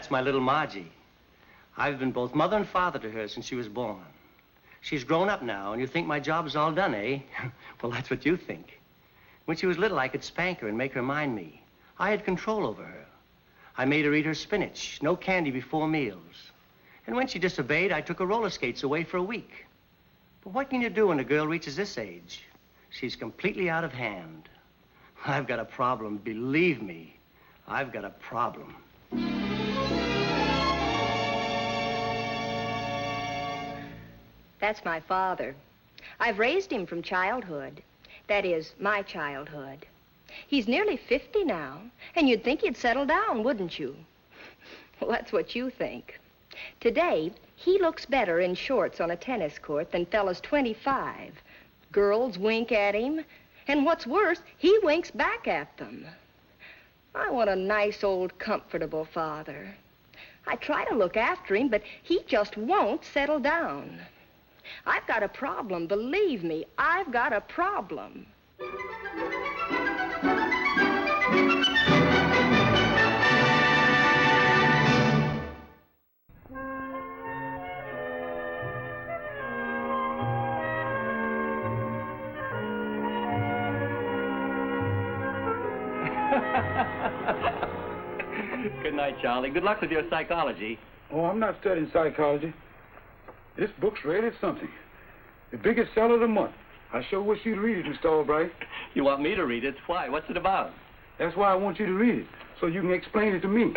That's my little Margie. I've been both mother and father to her since she was born. She's grown up now, and you think my job's all done, eh? Well, that's what you think. When she was little, I could spank her and make her mind me. I had control over her. I made her eat her spinach, no candy before meals. And when she disobeyed, I took her roller skates away for a week. But what can you do when a girl reaches this age? She's completely out of hand. I've got a problem, believe me. I've got a problem. That's my father. I've raised him from childhood. That is, my childhood. He's nearly 50 now, and you'd think he'd settle down, wouldn't you? Well, that's what you think. Today, he looks better in shorts on a tennis court than fellas 25. Girls wink at him, and what's worse, he winks back at them. I want a nice, old, comfortable father. I try to look after him, but he just won't settle down. I've got a problem, believe me, I've got a problem. Good night, Charlie. Good luck with your psychology. Oh, I'm not studying psychology. This book's rated something. The biggest seller of the month. I sure wish you'd read it, Mr. Albright. You want me to read it? Why? What's it about? That's why I want you to read it, so you can explain it to me. Did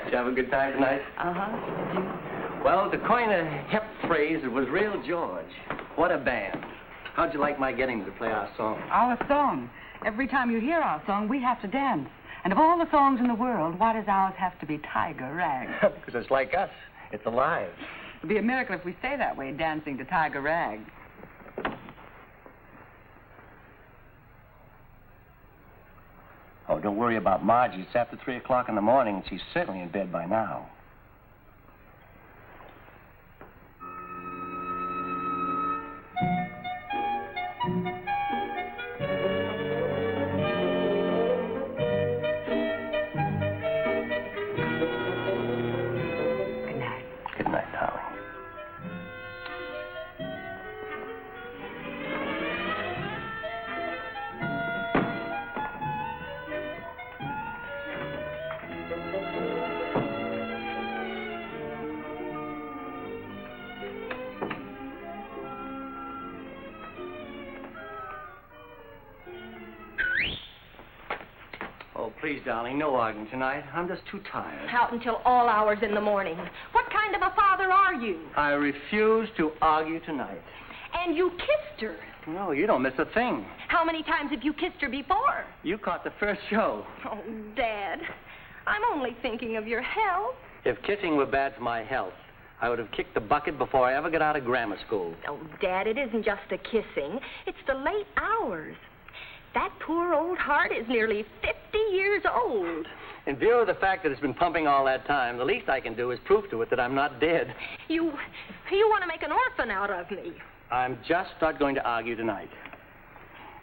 you have a good time tonight? Uh-huh. Well, to coin a hip phrase, it was real George. What a band. How'd you like my getting to play our song? Our song. Every time you hear our song, we have to dance. And of all the songs in the world, why does ours have to be Tiger Rag? Because it's like us. It's alive. It'd be a miracle if we stay that way, dancing to Tiger Rag. Oh, don't worry about Margie. It's after 3 o'clock in the morning, and she's certainly in bed by now. Good night. Good night, darling. Oh, please, darling, no arguing tonight. I'm just too tired. Out until all hours in the morning. What kind of a father are you? I refuse to argue tonight. And you kissed her. No, you don't miss a thing. How many times have you kissed her before? You caught the first show. Oh, Dad, I'm only thinking of your health. If kissing were bad for my health, I would have kicked the bucket before I ever got out of grammar school. Oh, Dad, it isn't just the kissing. It's the late hours. That poor old heart is nearly 50 years old. In view of the fact that it's been pumping all that time, the least I can do is prove to it that I'm not dead. You want to make an orphan out of me. I'm just not going to argue tonight.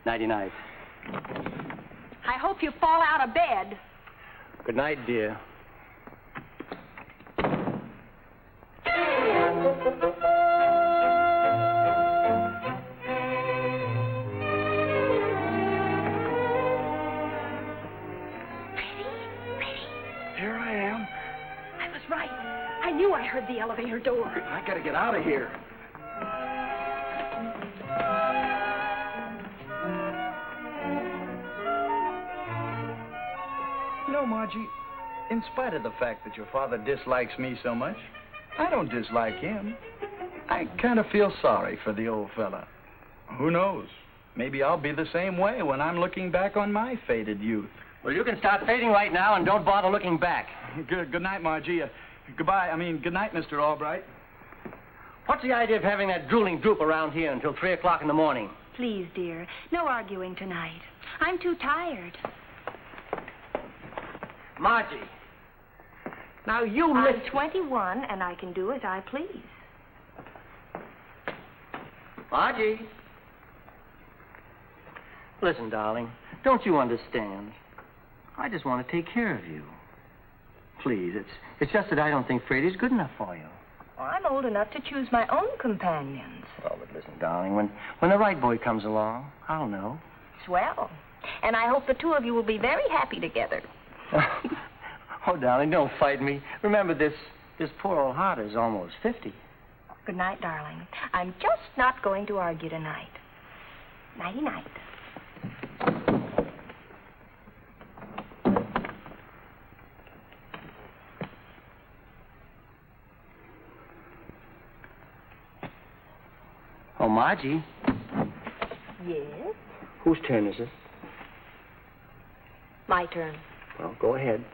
Nighty-night. I hope you fall out of bed. Good night, dear. Here I am. I was right. I knew I heard the elevator door. I gotta get out of here. You know, Margie, in spite of the fact that your father dislikes me so much, I don't dislike him. I kind of feel sorry for the old fella. Who knows? Maybe I'll be the same way when I'm looking back on my faded youth. Well, you can start fading right now and don't bother looking back. Good night, Margie. Good night, Mr. Albright. What's the idea of having that drooling droop around here until 3 o'clock in the morning? Please, dear, no arguing tonight. I'm too tired. Margie. Now, you I'm listen. 21, and I can do as I please. Margie. Listen, darling, don't you understand? I just want to take care of you. please. It's just that I don't think Freddie's good enough for you. Well, I'm old enough to choose my own companions. Oh, but listen, darling, when the right boy comes along, I'll know. Swell. And I hope the two of you will be very happy together. Oh, darling, don't fight me. Remember, this poor old heart is almost 50. Good night, darling. I'm just not going to argue tonight. Nighty-night. Oh, Margie. Yes? Whose turn is it? My turn. Well, go ahead.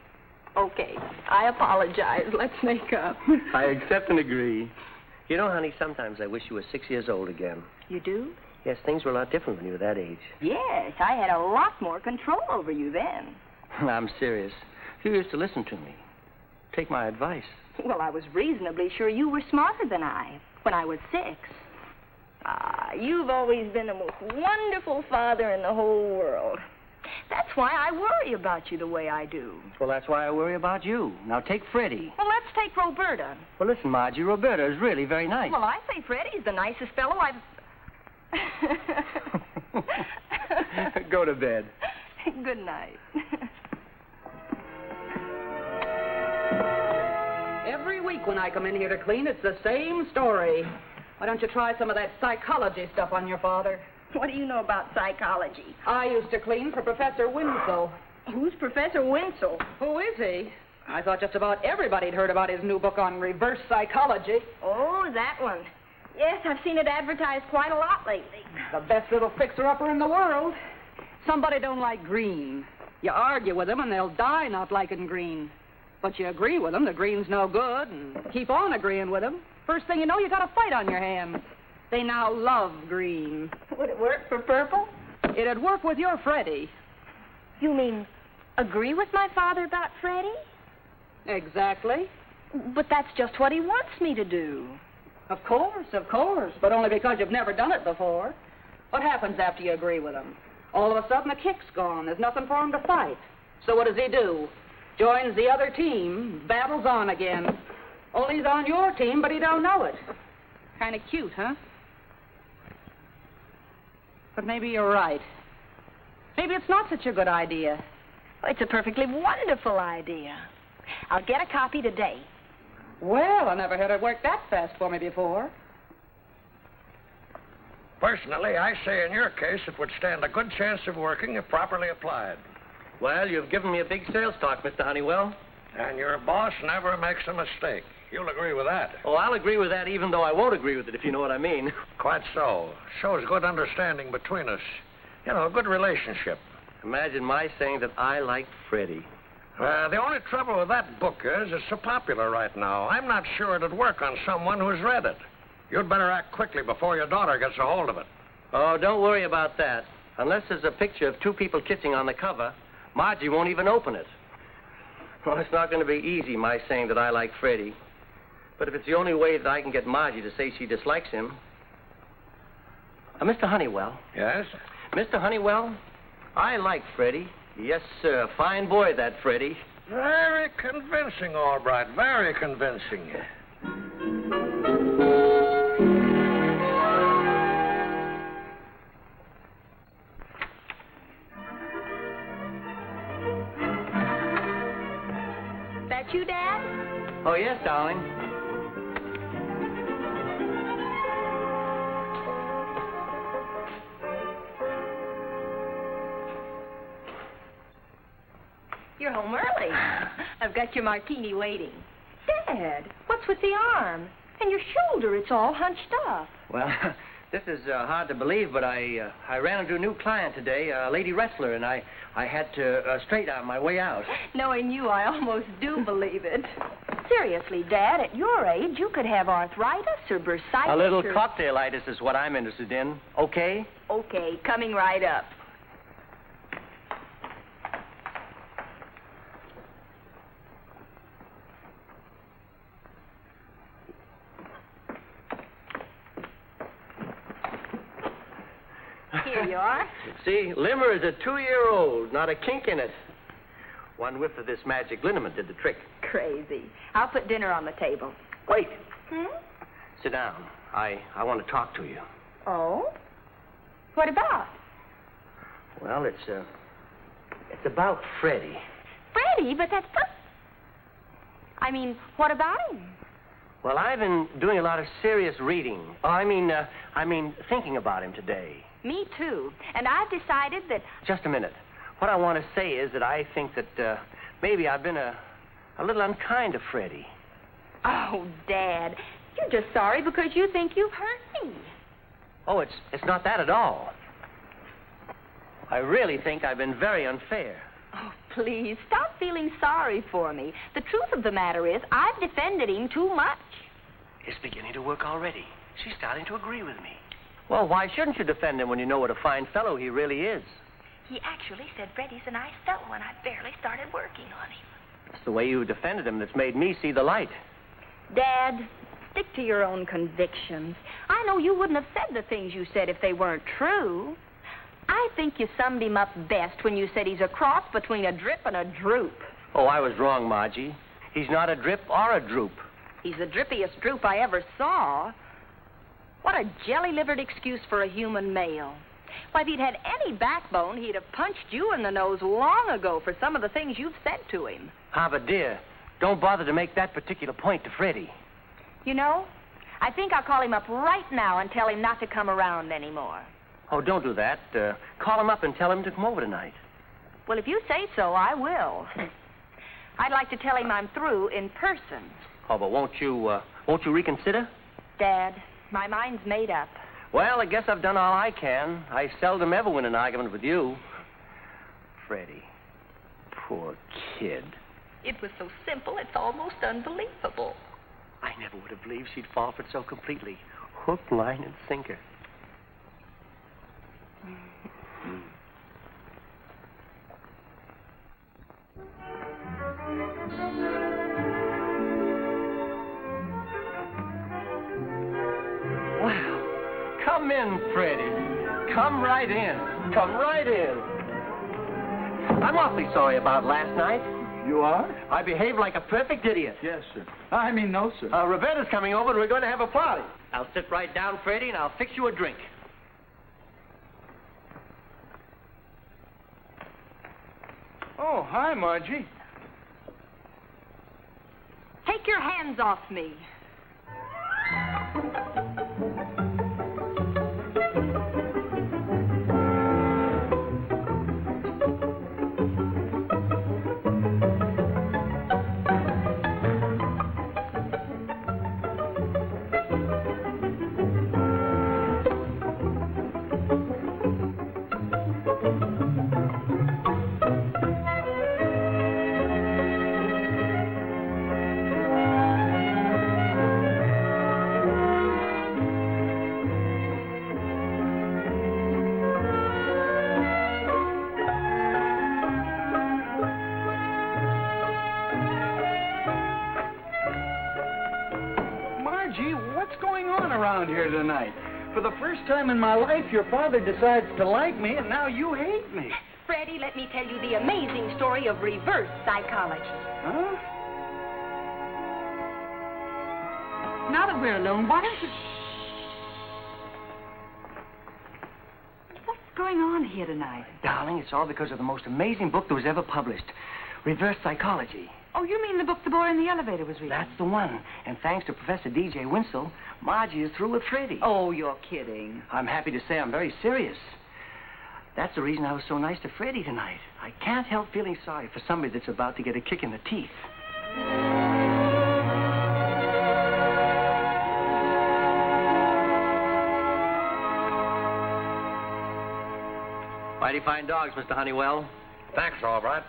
Okay. I apologize. Let's make up. I accept and agree. You know, honey, sometimes I wish you were 6 years old again. You do? Yes, things were a lot different when you were that age. Yes, I had a lot more control over you then. I'm serious. You used to listen to me. Take my advice. Well, I was reasonably sure you were smarter than I when I was 6. You've always been the most wonderful father in the whole world. That's why I worry about you the way I do. Well, that's why I worry about you. Now, take Freddie. Well, let's take Roberta. Well, listen, Margie, Roberta is really very nice. Well, I say Freddie's the nicest fellow I've... Go to bed. Good night. Every week when I come in here to clean, it's the same story. Why don't you try some of that psychology stuff on your father? What do you know about psychology? I used to clean for Professor Winslow. Who's Professor Winslow? Who is he? I thought just about everybody'd heard about his new book on reverse psychology. Oh, that one. Yes, I've seen it advertised quite a lot lately. The best little fixer-upper in the world. Somebody don't like green. You argue with them and they'll die not liking green. But you agree with them, the green's no good, and keep on agreeing with them. First thing you know, you got a fight on your hands. They now love green. Would it work for purple? It'd work with your Freddie. You mean agree with my father about Freddie? Exactly. But that's just what he wants me to do. Of course, but only because you've never done it before. What happens after you agree with him? All of a sudden, the kick's gone. There's nothing for him to fight. So what does he do? Joins the other team, battles on again. Only he's on your team, but he don't know it. Kind of cute, huh? But maybe you're right. Maybe it's not such a good idea. It's a perfectly wonderful idea. I'll get a copy today. Well, I never had it work that fast for me before. Personally, I say in your case it would stand a good chance of working if properly applied. Well, you've given me a big sales talk, Mr. Honeywell. And your boss never makes a mistake. You'll agree with that. Oh, I'll agree with that even though I won't agree with it, if you know what I mean. Quite so. Shows good understanding between us. You know, a good relationship. Imagine my saying that I like Freddie. The only trouble with that book is it's so popular right now. I'm not sure it'd work on someone who's read it. You'd better act quickly before your daughter gets a hold of it. Oh, don't worry about that. Unless there's a picture of two people kissing on the cover, Margie won't even open it. Well, it's not going to be easy, my saying that I like Freddie. But if it's the only way that I can get Margie to say she dislikes him... Mr. Honeywell. Yes? Mr. Honeywell, I like Freddie. Yes, sir. Fine boy, that Freddie. Very convincing, Albright. Very convincing. That you, Dad? Oh, yes, darling. You're home early. I've got your martini waiting. Dad, what's with the arm? And your shoulder, it's all hunched up. Well, this is hard to believe, but I ran into a new client today, a lady wrestler, and I had to straighten out my way out. Knowing you, I almost do believe it. Seriously, Dad, at your age, you could have arthritis or bursitis A little or... cocktailitis is what I'm interested in, okay? Okay, coming right up. Here you are. See, Limmer is a 2-year-old, not a kink in it. One whiff of this magic liniment did the trick. Crazy. I'll put dinner on the table. Wait. Hmm? Sit down. I want to talk to you. Oh? What about? Well, it's about Freddie. Freddie? But that's... I mean, what about him? Well, I've been doing a lot of serious reading. Oh, I mean, thinking about him today. Me too. And I've decided that... Just a minute. What I want to say is that I think that maybe I've been a little unkind to Freddie. Oh, Dad, you're just sorry because you think you've hurt me. Oh, it's not that at all. I really think I've been very unfair. Oh, please, stop feeling sorry for me. The truth of the matter is, I've defended him too much. It's beginning to work already. She's starting to agree with me. Well, why shouldn't you defend him when you know what a fine fellow he really is? He actually said Freddie's a nice fellow when I barely started working on him. It's the way you defended him that's made me see the light. Dad, stick to your own convictions. I know you wouldn't have said the things you said if they weren't true. I think you summed him up best when you said he's a cross between a drip and a droop. Oh, I was wrong, Margie. He's not a drip or a droop. He's the drippiest droop I ever saw. What a jelly-livered excuse for a human male. Why, if he'd had any backbone, he'd have punched you in the nose long ago for some of the things you've said to him. Ah, but dear, don't bother to make that particular point to Freddie. You know, I think I'll call him up right now and tell him not to come around anymore. Oh, don't do that. Call him up and tell him to come over tonight. Well, if you say so, I will. I'd like to tell him I'm through in person. Oh, but won't you reconsider? Dad, my mind's made up. Well, I guess I've done all I can. I seldom ever win an argument with you. Freddie. Poor kid. It was so simple, it's almost unbelievable. I never would have believed she'd fall for it so completely. Hook, line, and sinker. Well, come in, Freddie. Come right in. Come right in. I'm awfully sorry about last night. You are? I behaved like a perfect idiot. Yes, sir. I mean, no, sir. Roberta's coming over and we're going to have a party. I'll sit right down, Freddie, and I'll fix you a drink. Oh, hi, Margie. Take your hands off me. Here tonight. For the first time in my life, your father decides to like me, and now you hate me. Freddie, let me tell you the amazing story of reverse psychology. Huh? Now that we're alone, why don't you... What's going on here tonight? Darling, it's all because of the most amazing book that was ever published. Reverse Psychology. Oh, you mean the book the boy in the elevator was reading? That's the one. And thanks to Professor D.J. Winslow, Margie is through with Freddie. Oh, you're kidding. I'm happy to say I'm very serious. That's the reason I was so nice to Freddie tonight. I can't help feeling sorry for somebody that's about to get a kick in the teeth. Mighty fine dogs, Mr. Honeywell. Thanks, Albright.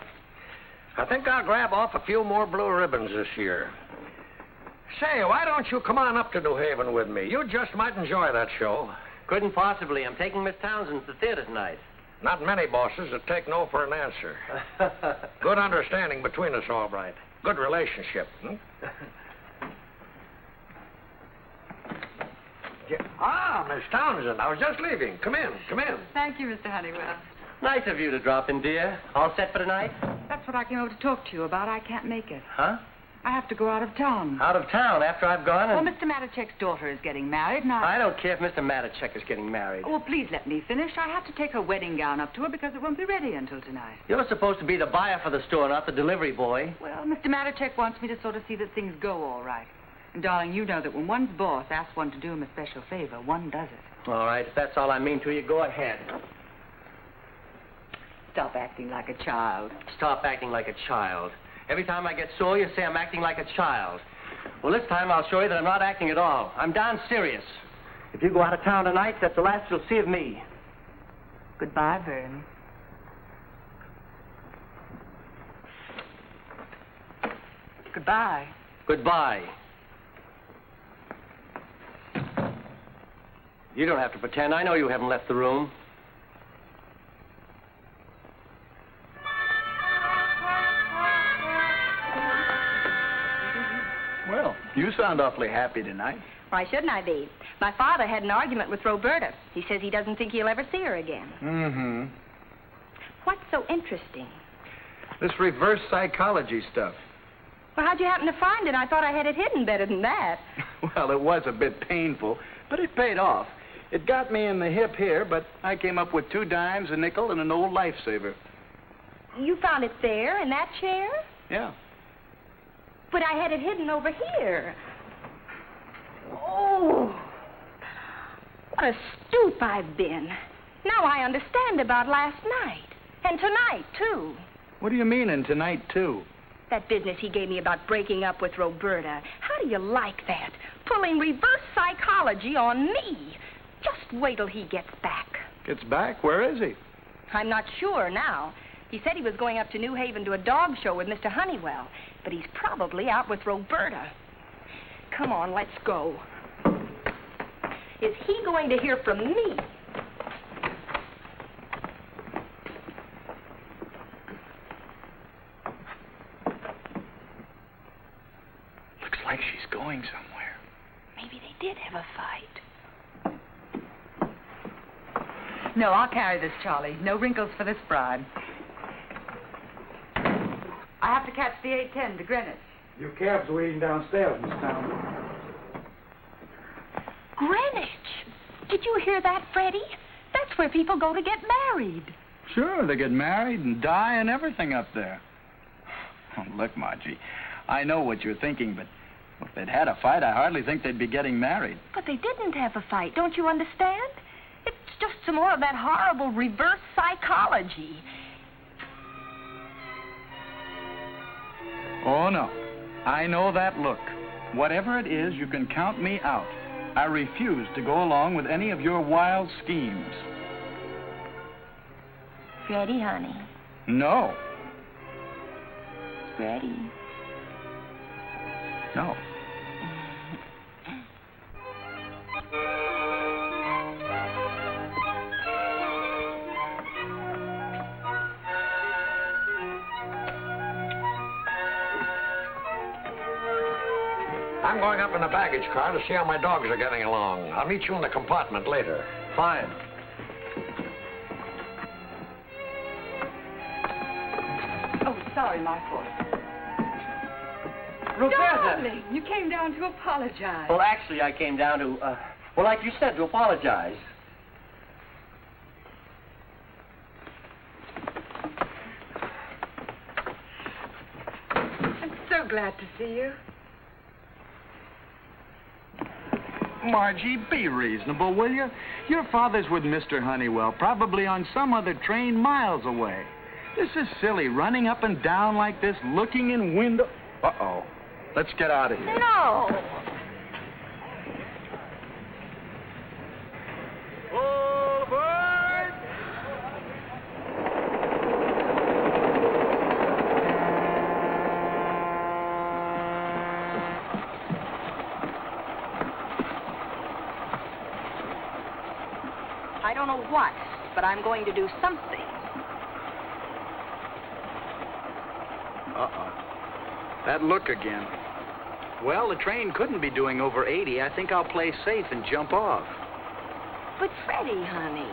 I think I'll grab off a few more blue ribbons this year. Say, why don't you come on up to New Haven with me? You just might enjoy that show. Couldn't possibly. I'm taking Miss Townsend to the theater tonight. Not many bosses that take no for an answer. Good understanding between us, Albright. Good relationship. Miss Townsend, I was just leaving. Come in, come in. Thank you, Mr. Honeywell. Nice of you to drop in, dear. All set for tonight? That's what I came over to talk to you about. I can't make it. Huh? I have to go out of town. Out of town after I've gone and... Well, Mr. Matichek's daughter is getting married, and I don't care if Mr. Matichek is getting married. Oh, please let me finish. I have to take her wedding gown up to her because it won't be ready until tonight. You're supposed to be the buyer for the store, not the delivery boy. Well, Mr. Matichek wants me to sort of see that things go all right. And, darling, you know that when one's boss asks one to do him a special favor, one does it. All right, if that's all I mean to you, go ahead. Stop acting like a child. Stop acting like a child. Every time I get sore, you say I'm acting like a child. Well, this time I'll show you that I'm not acting at all. I'm darn serious. If you go out of town tonight, that's the last you'll see of me. Goodbye, Vern. Goodbye. Goodbye. You don't have to pretend. I know you haven't left the room. Well, you sound awfully happy tonight. Why shouldn't I be? My father had an argument with Roberta. He says he doesn't think he'll ever see her again. Mm-hmm. What's so interesting? This reverse psychology stuff. Well, how'd you happen to find it? I thought I had it hidden better than that. Well, it was a bit painful, but it paid off. It got me in the hip here, but I came up with 2 dimes, a nickel, and an old lifesaver. You found it there, in that chair? Yeah. But I had it hidden over here. Oh, what a stoop I've been. Now I understand about last night. And tonight, too. What do you mean, and tonight, too? That business he gave me about breaking up with Roberta. How do you like that? Pulling reverse psychology on me. Just wait till he gets back. Gets back? Where is he? I'm not sure now. He said he was going up to New Haven to a dog show with Mr. Honeywell, but he's probably out with Roberta. Come on, let's go. Is he going to hear from me? Looks like she's going somewhere. Maybe they did have a fight. No, I'll carry this, Charlie. No wrinkles for this bride. I have to catch the 8:10 to Greenwich. Your cab's waiting downstairs, Miss Town. Greenwich! Did you hear that, Freddie? That's where people go to get married. Sure, they get married and die and everything up there. Oh, look, Margie, I know what you're thinking, but if they'd had a fight, I hardly think they'd be getting married. But they didn't have a fight, don't you understand? It's just some more of that horrible reverse psychology. Oh, no. I know that look. Whatever it is, you can count me out. I refuse to go along with any of your wild schemes. Freddie, honey. No. Freddie. No. I'm going up in the baggage car to see how my dogs are getting along. I'll meet you in the compartment later. Fine. Oh, sorry, my fault. Roberta! Darling, you came down to apologize. Well, actually, I came down to, well, like you said, to apologize. I'm so glad to see you. Margie, be reasonable, will you? Your father's with Mr. Honeywell, probably on some other train miles away. This is silly, running up and down like this, looking in window... Uh-oh. Let's get out of here. No. All aboard! I don't know what, but I'm going to do something. Uh-oh. That look again. Well, the train couldn't be doing over 80. I think I'll play safe and jump off. But Freddie, honey.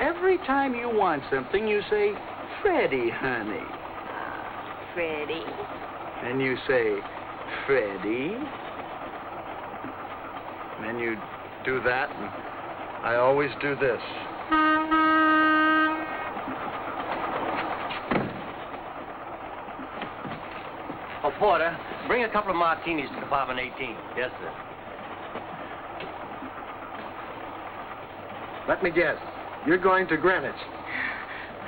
Every time you want something, you say, Freddie, honey. Freddie. And you say, Freddie. And then you do that, and I always do this. Oh, Porter, bring a couple of martinis to Department 18. Yes, sir. Let me guess. You're going to Greenwich.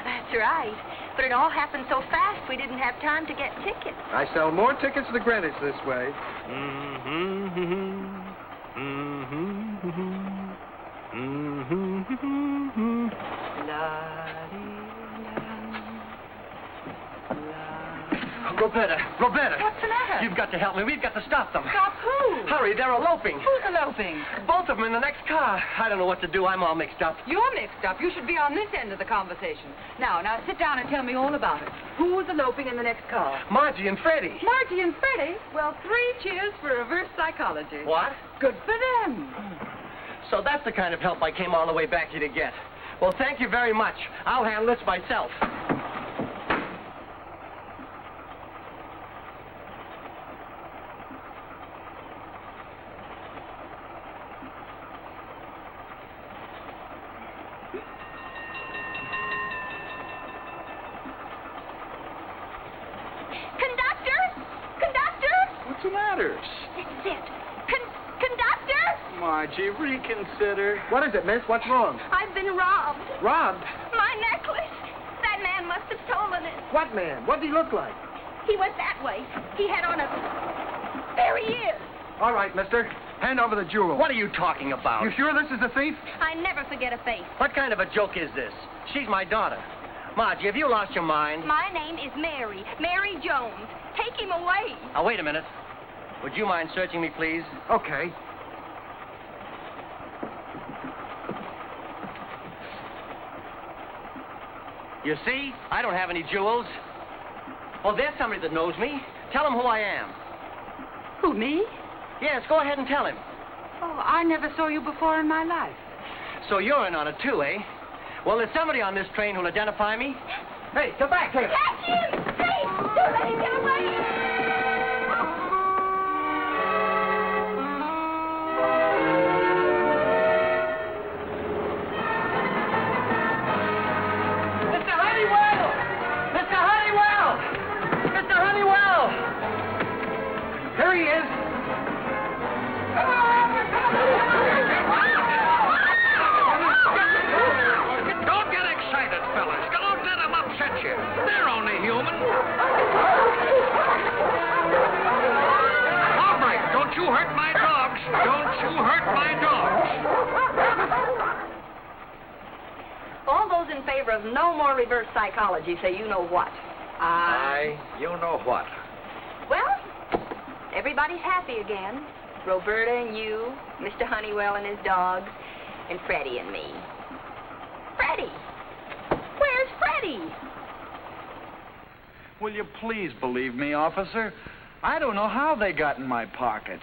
That's right. But it all happened so fast, we didn't have time to get tickets. I sell more tickets to Greenwich this way. Roberta. What's the matter? You've got to help me. We've got to stop them. Stop who? Hurry, they're eloping. Who's eloping? Both of them in the next car. I don't know what to do. I'm all mixed up. You're mixed up. You should be on this end of the conversation. Now, sit down and tell me all about it. Who's eloping in the next car? Margie and Freddie. Margie and Freddie? Well, 3 cheers for reverse psychology. What? Good for them. So that's the kind of help I came all the way back here to get. Well, thank you very much. I'll handle this myself. What's the matter? This is it. Conductor! Margie, reconsider. What is it, miss? What's wrong? I've been robbed. Robbed? My necklace. That man must have stolen it. What man? What did he look like? He went that way. He had on a... There he is. All right, mister. Hand over the jewel. What are you talking about? You sure this is the thief? I never forget a face. What kind of a joke is this? She's my daughter. Margie, have you lost your mind? My name is Mary. Mary Jones. Take him away. Now, wait a minute. Would you mind searching me, please? Okay. You see? I don't have any jewels. Well, there's somebody that knows me. Tell him who I am. Who, me? Yes, go ahead and tell him. Oh, I never saw you before in my life. So you're in on it, too, eh? Well, there's somebody on this train who'll identify me. Hey, come back here. Catch him! Please, don't let him get away! Mr. Honeywell! Mr. Honeywell! Mr. Honeywell! Here he is. Don't get excited, fellas. Don't let them upset you. They're only human. All right, don't you hurt my dogs. Don't you hurt my dogs. All those in favor of no more reverse psychology say you know what. You know what? Well, everybody's happy again. Roberta and you, Mr. Honeywell and his dogs, and Freddie and me. Freddie! Where's Freddie? Will you please believe me, officer? I don't know how they got in my pocket.